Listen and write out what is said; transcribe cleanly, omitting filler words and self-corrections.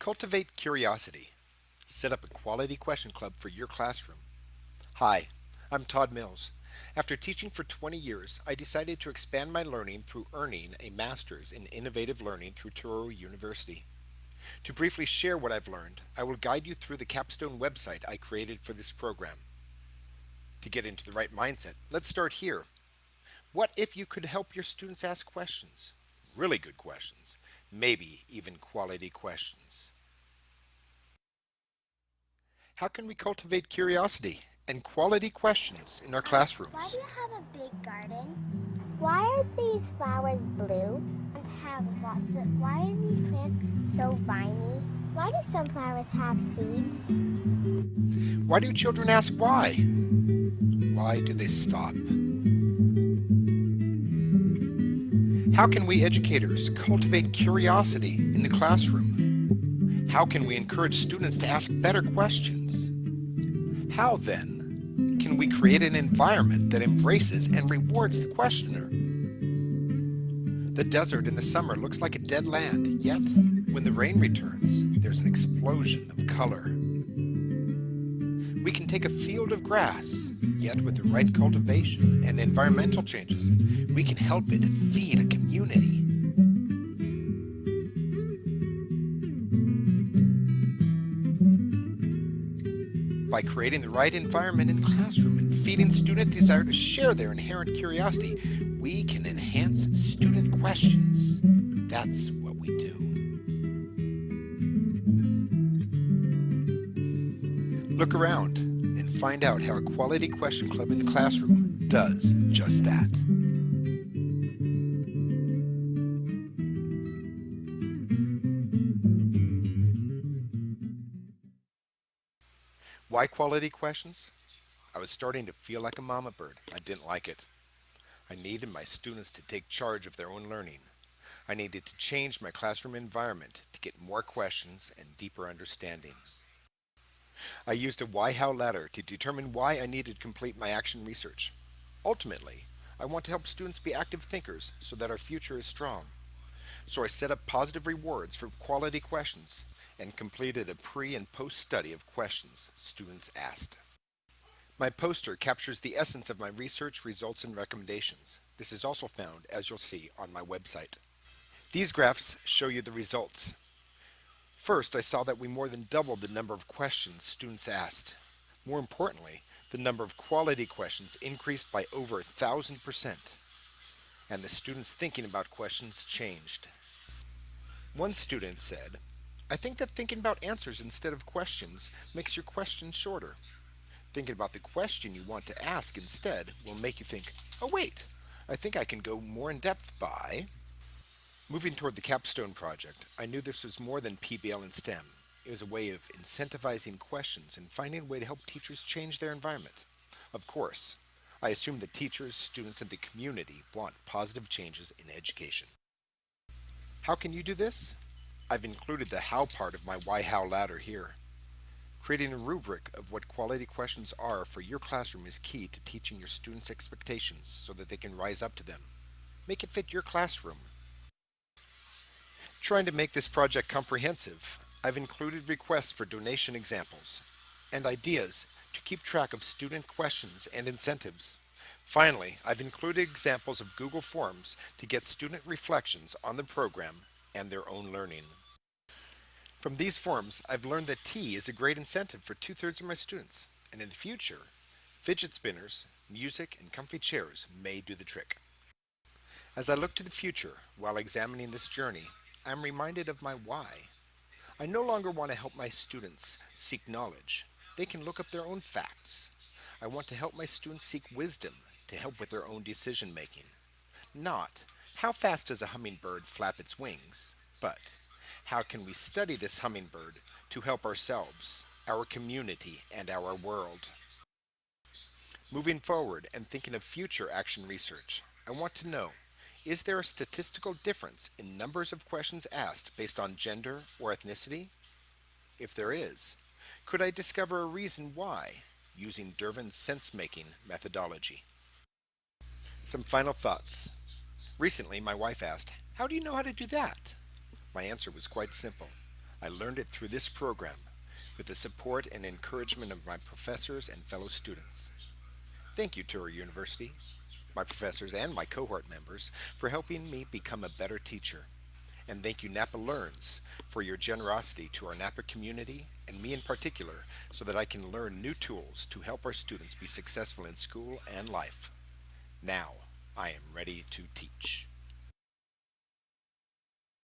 Cultivate curiosity. Set up a quality question club for your classroom. Hi, I'm Todd Mills. After teaching for 20 years, I decided to expand my learning through earning a master's in innovative learning through Touro University. To briefly share what I've learned, I will guide you through the capstone website I created for this program. To get into the right mindset, let's start here. What if you could help your students ask questions? Really good questions. Maybe even quality questions. How can we cultivate curiosity and quality questions in our Hi, why classrooms? do you have a big garden? Why are these flowers blue and have lots of? Why are these plants so viney? Why do some flowers have seeds? Why do children ask why? Why do they stop? How can we educators cultivate curiosity in the classroom? How can we encourage students to ask better questions? How, then, can we create an environment that embraces and rewards the questioner? The desert in the summer looks like a dead land, yet, when the rain returns, there's an explosion of color. We can take a field of grass, yet with the right cultivation and environmental changes, we can help it feed a community. By creating the right environment in the classroom and feeding student desire to share their inherent curiosity, we can enhance student questions. That's what we do. Look around and find out how a quality question club in the classroom does just that. Why quality questions? I was starting to feel like a mama bird. I didn't like it. I needed my students to take charge of their own learning. I needed to change my classroom environment to get more questions and deeper understanding. I used a why-how ladder to determine why I needed to complete my action research. Ultimately, I want to help students be active thinkers so that our future is strong. So I set up positive rewards for quality questions and completed a pre and post study of questions students asked. My poster captures the essence of my research results and recommendations. This is also found, as you'll see, on my website. These graphs show you the results. First, I saw that we more than doubled the number of questions students asked. More importantly, the number of quality questions increased by over 1,000%, and the students thinking about questions changed. One student said, I think that thinking about answers instead of questions makes your questions shorter. Thinking about the question you want to ask instead will make you think, oh wait, I think I can go more in depth by. Moving toward the capstone project, I knew this was more than PBL and STEM. It was a way of incentivizing questions and finding a way to help teachers change their environment. Of course, I assume that teachers, students, and the community want positive changes in education. How can you do this? I've included the how part of my why-how ladder here. Creating a rubric of what quality questions are for your classroom is key to teaching your students' expectations so that they can rise up to them. Make it fit your classroom. Trying to make this project comprehensive, I've included requests for donation examples and ideas to keep track of student questions and incentives. Finally, I've included examples of Google Forms to get student reflections on the program and their own learning. From these forms, I've learned that tea is a great incentive for two-thirds of my students, and in the future, fidget spinners, music, and comfy chairs may do the trick. As I look to the future while examining this journey, I'm reminded of my why. I no longer want to help my students seek knowledge. They can look up their own facts. I want to help my students seek wisdom to help with their own decision making. Not, how fast does a hummingbird flap its wings, but how can we study this hummingbird to help ourselves, our community, and our world? Moving forward and thinking of future action research, I want to know, is there a statistical difference in numbers of questions asked based on gender or ethnicity? If there is, could I discover a reason why using Dervin's sense-making methodology? Some final thoughts. Recently, my wife asked, how do you know how to do that? My answer was quite simple. I learned it through this program with the support and encouragement of my professors and fellow students. Thank you, Touro University, my professors, and my cohort members for helping me become a better teacher. And thank you, Napa Learns, for your generosity to our Napa community and me in particular, so that I can learn new tools to help our students be successful in school and life. Now, I am ready to teach.